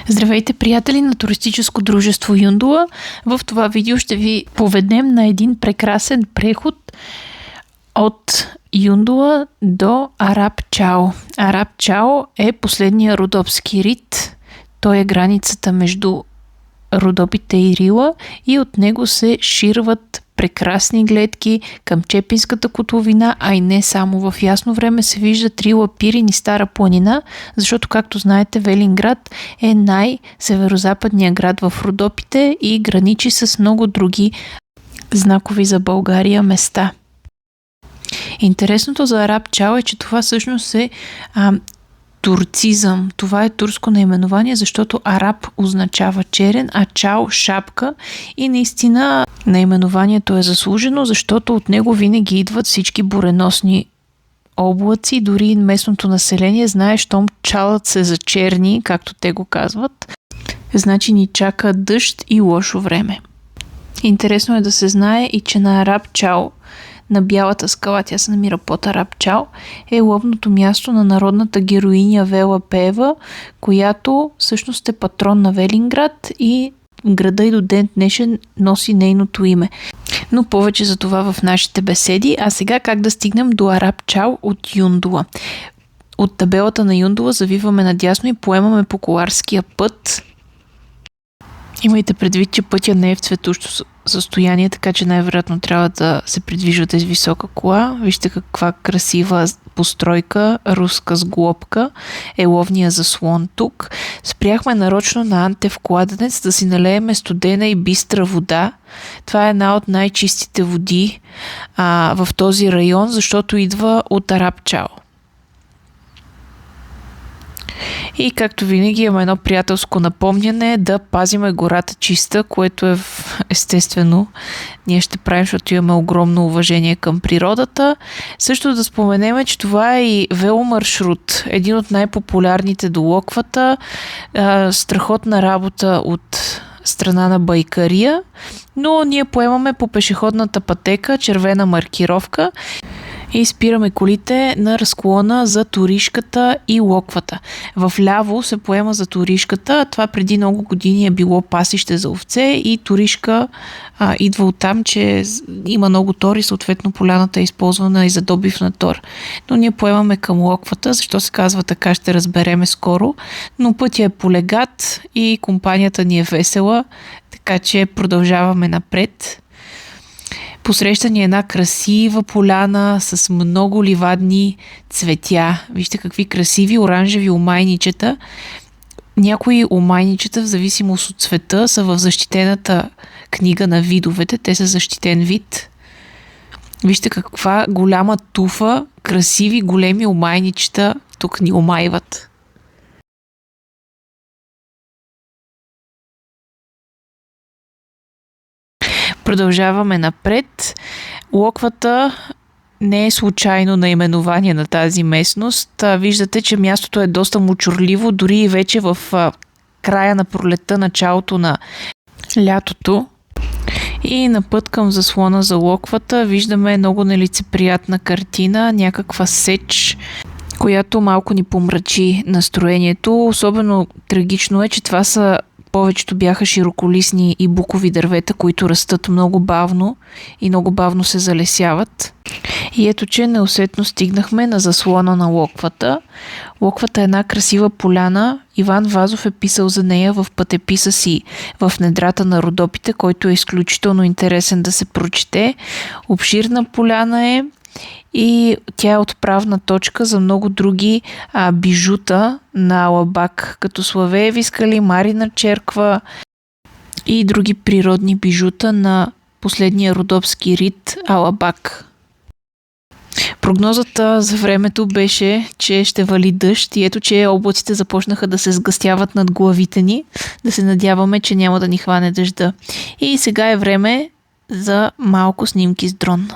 Здравейте, приятели на туристическо дружество Юндула. В това видео ще ви поведем на един прекрасен преход от Юндула до Араб Чао. Араб Чао е последния родопски рит. Той е границата между Родопите и Рила и от него се ширват прекрасни гледки към Чепинската котловина, а и не само. В ясно време се виждат Рила, Пирин и Стара планина, защото, както знаете, Велинград е най-северозападният град в Родопите и граничи с много други знакови за България места. Интересното за Араб Чао е, че това всъщност е турцизъм. Това е турско наименование, защото араб означава черен, а чао шапка и наистина наименованието е заслужено, защото от него винаги идват всички буреносни облаци, дори местното население знае, щом чалът се зачерни, както те го казват, значи ни чака дъжд и лошо време. Интересно е да се знае и че на Араб Чао, на Бялата скала, тя се намира под Араб Чао, е ловното място на народната героиня Вела Пеева, която всъщност е патрон на Велинград и града и до ден днешен носи нейното име. Но повече за това в нашите беседи. А сега как да стигнем до Араб Чао от Юндула. От табелата на Юндула завиваме надясно и поемаме по коларския път. Имайте предвид, че пътя не е в цветущо състояние, така че най-вероятно трябва да се придвижвате с висока кола. Вижте каква красива постройка, руска сглобка е ловния заслон тук. Спряхме нарочно на Антев кладенец да си налееме студена и бистра вода. Това е една от най-чистите води в този район, защото идва от Араб Чао. И както винаги имаме едно приятелско напомняне да пазиме гората чиста, което е естествено ние ще правим, защото имаме огромно уважение към природата. Също да споменем, че това е и веломаршрут, един от най-популярните до Локвата, страхотна работа от страна на Байкария, но ние поемаме по пешеходната пътека, червена маркировка, и спираме колите на разклона за Торишката и Локвата. Вляво се поема за Торишката. Това преди много години е било пасище за овце и Торишка идва оттам, че има много тор и съответно поляната е използвана и за добив на тор. Но ние поемаме към Локвата. Защо се казва така, ще разбереме скоро. Но пътя е полегат и компанията ни е весела, така че продължаваме напред. Посреща ни една красива поляна с много ливадни цветя. Вижте какви красиви оранжеви омайничета. Някои омайничета, в зависимост от цвета, са в защитената книга на видовете. Те са защитен вид. Вижте каква голяма туфа, красиви големи омайничета тук ни омайват. Продължаваме напред. Локвата не е случайно наименование на тази местност. Виждате, че мястото е доста мочурливо, дори и вече в края на пролетта, началото на лятото. И на път към заслона за Локвата виждаме много нелицеприятна картина, някаква сеч, която малко ни помрачи настроението. Особено трагично е, че това повечето бяха широколистни и букови дървета, които растат много бавно и много бавно се залесяват. И ето, че неусетно стигнахме на заслона на Локвата. Локвата е една красива поляна. Иван Вазов е писал за нея в пътеписа си в недрата на Родопите, който е изключително интересен да се прочете. Обширна поляна е и тя е отправна точка за много други бижута на Алабак, като Славееви скали, Марина черква и други природни бижута на последния родопски рит Алабак. Прогнозата за времето беше, че ще вали дъжд и ето, че облаците започнаха да се сгъстяват над главите ни. Да се надяваме, че няма да ни хване дъжда. И сега е време за малко снимки с дрон.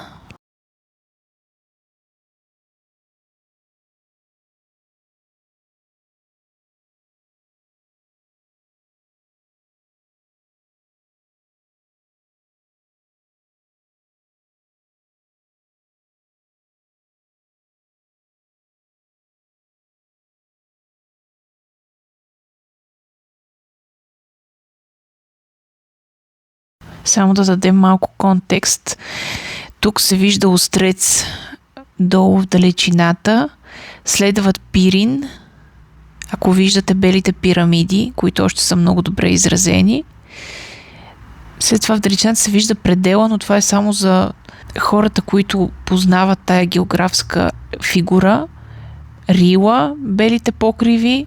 Само да дадем малко контекст. Тук се вижда острец долу в далечината. Следват Пирин. Ако виждате белите пирамиди, които още са много добре изразени. След това в далечината се вижда предела, но това е само за хората, които познават тая географска фигура. Рила, белите покриви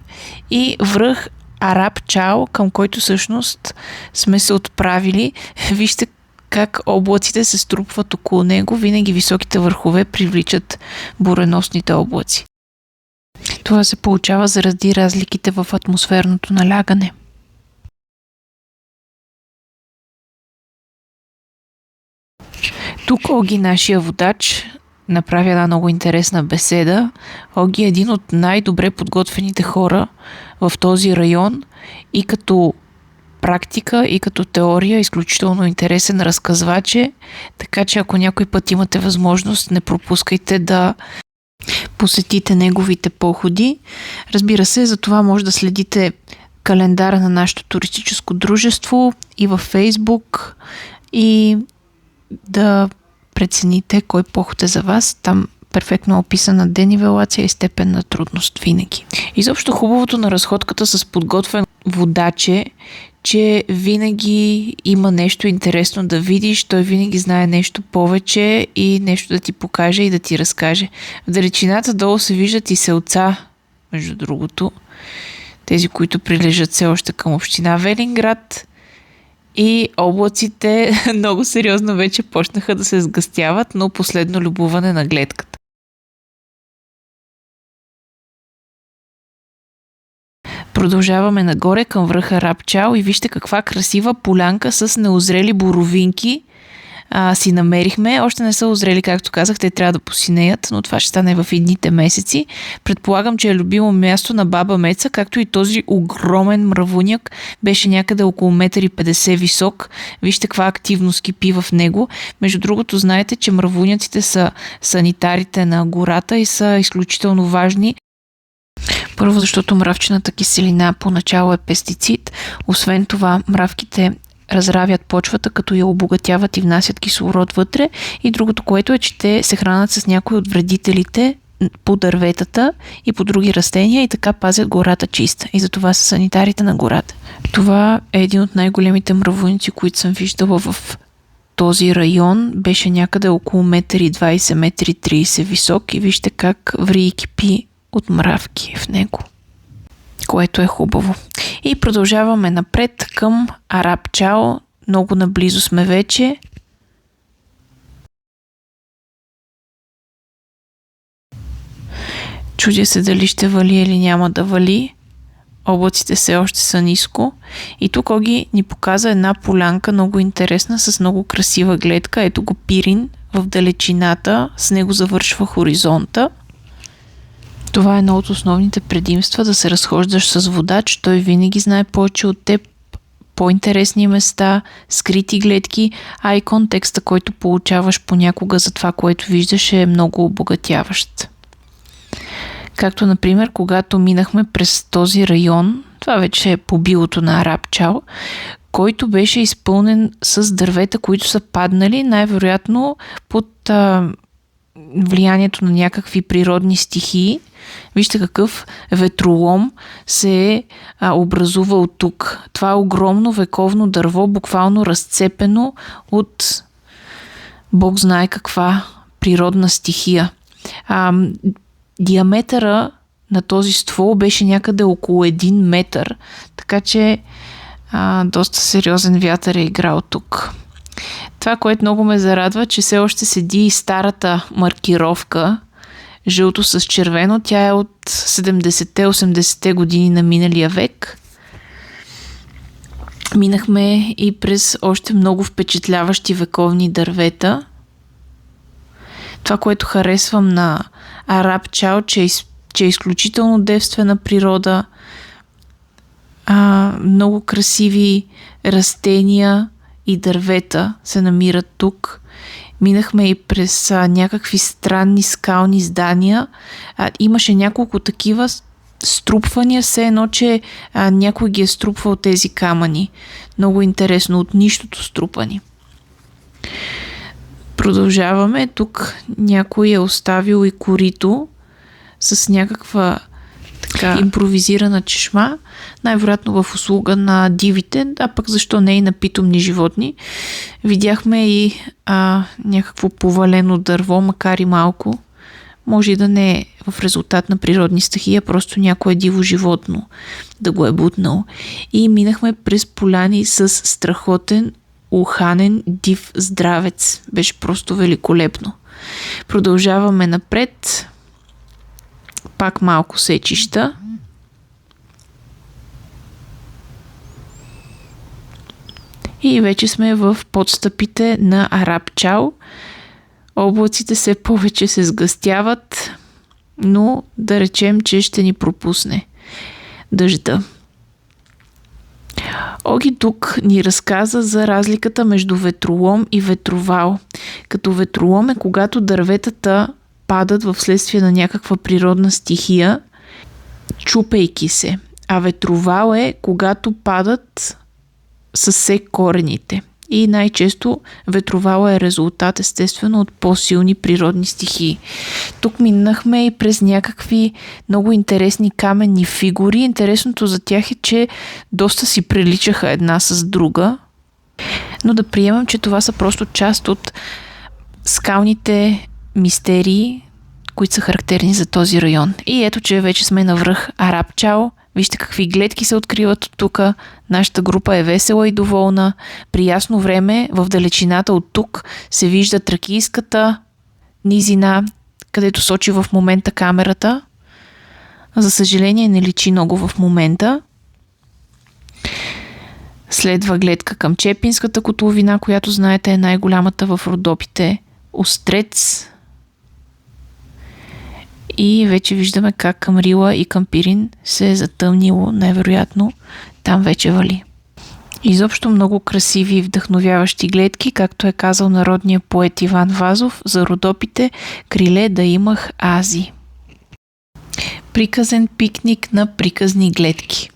и връх Араб Чао, към който всъщност сме се отправили. Вижте как облаците се струпват около него. Винаги високите върхове привличат буреносните облаци. Това се получава заради разликите в атмосферното налягане. Тук Оги, нашия водач, направи една много интересна беседа. Оги е един от най-добре подготвените хора в този район и като практика, и като теория, изключително интересен разказвач е, така че ако някой път имате възможност, не пропускайте да посетите неговите походи. Разбира се, за това може да следите календара на нашето туристическо дружество и във Фейсбук и да прецените кой поход е за вас. Там перфектно описана денивелация и степен на трудност винаги. Изобщо хубавото на разходката с подготвен водач е, че винаги има нещо интересно да видиш, той винаги знае нещо повече и нещо да ти покаже и да ти разкаже. В далечината долу се виждат и селца, между другото, тези, които прилежат все още към община Велинград, и облаците много сериозно вече почнаха да се сгъстяват, но последно любуване на гледката. Продължаваме нагоре към връха Араб Чао и вижте каква красива полянка с неозрели боровинки си намерихме. Още не са озрели, както казах, те трябва да посинеят, но това ще стане в идните месеци. Предполагам, че е любимо място на баба Меца, както и този огромен мравуняк. Беше някъде около 1,50 м висок. Вижте каква активност кипи в него. Между другото, знаете, че мравуняците са санитарите на гората и са изключително важни. Първо, защото мравчината киселина поначало е пестицид. Освен това, мравките разравят почвата, като я обогатяват и внасят кислород вътре. И другото, което е, че те се хранят с някои от вредителите по дърветата и по други растения и така пазят гората чиста. И затова са санитарите на гората. Това е един от най-големите мравуници, които съм виждала в този район. Беше някъде около 1,20 м, 1,30 м висок и вижте как ври и кипи от мравки в него, което е хубаво. И продължаваме напред към Араб Чао. Много наблизо сме вече. Чудя се дали ще вали или няма да вали. Облаците все още са ниско. И тук Оги ни показа една полянка, много интересна, с много красива гледка. Ето го Пирин в далечината. С него завършва хоризонта. Това е едно от основните предимства да се разхождаш с водач. Той винаги знае повече от теб, по-интересни места, скрити гледки, а и контекста, който получаваш понякога за това, което виждаш, е много обогатяващ. Както, например, когато минахме през този район, това вече е по билото на Араб Чао, който беше изпълнен с дървета, които са паднали, най-вероятно под влиянието на някакви природни стихии. Вижте какъв ветролом се е образувал тук. Това е огромно вековно дърво, буквално разцепено от Бог знае каква природна стихия. Диаметъра на този ствол беше някъде около 1 метър, така че доста сериозен вятър е играл тук. Това, което много ме зарадва, че все още седи старата маркировка, жълто с червено. Тя е от 70-80-те години на миналия век. Минахме и през още много впечатляващи вековни дървета. Това, което харесвам на Араб Чао, че е изключително девствена природа, много красиви растения и дървета се намират тук. Минахме и през някакви странни скални здания. Имаше няколко такива струпвания, все едно, че някой ги е струпвал тези камъни. Много интересно, от нищото струпани. Продължаваме. Тук някой е оставил и корито с някаква така импровизирана чешма, най-вероятно в услуга на дивите, а пък защо не и на питомни животни. Видяхме и някакво повалено дърво, макар и малко. Може и да не е в резултат на природни стихии, просто някое диво животно да го е бутнал. И минахме през поляни с страхотен, уханен, див здравец. Беше просто великолепно. Продължаваме напред. Пак малко сечища. И вече сме в подстъпите на Арабчал. Облаците все повече се сгъстяват, но да речем, че ще ни пропусне дъжда. Оги тук ни разказа за разликата между ветролом и ветровал. Като ветролом е когато дърветата падат в следствие на някаква природна стихия, чупейки се. А ветровал е когато падат със все корените. И най-често ветровала е резултат, естествено, от по-силни природни стихии. Тук минахме и през някакви много интересни каменни фигури. Интересното за тях е, че доста си приличаха една с друга. Но да приемам, че това са просто част от скалните мистерии, които са характерни за този район. И ето, че вече сме на връх Арабчал. Вижте какви гледки се откриват от тук. Нашата група е весела и доволна. При ясно време в далечината от тук се вижда тракийската низина, където сочи в момента камерата. За съжаление не личи много в момента. Следва гледка към Чепинската котловина, която знаете е най-голямата в Родопите. Острец. И вече виждаме как към Рила и към Пирин се е затъмнило, най-вероятно там вече вали. Изобщо много красиви и вдъхновяващи гледки, както е казал народният поет Иван Вазов, за Родопите криле да имах ази. Приказен пикник на приказни гледки.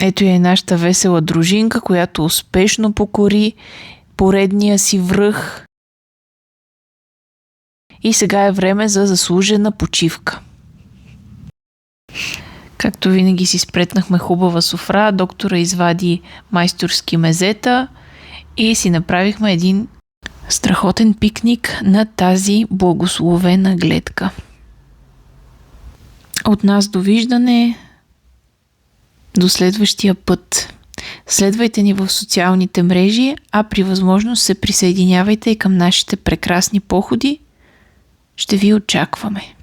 Ето е нашата весела дружинка, която успешно покори поредния си връх. И сега е време за заслужена почивка. Както винаги си спретнахме хубава софра, доктора извади майсторски мезета и си направихме един страхотен пикник на тази благословена гледка. От нас довиждане, до следващия път. Следвайте ни в социалните мрежи, а при възможност се присъединявайте и към нашите прекрасни походи. Ще ви очакваме.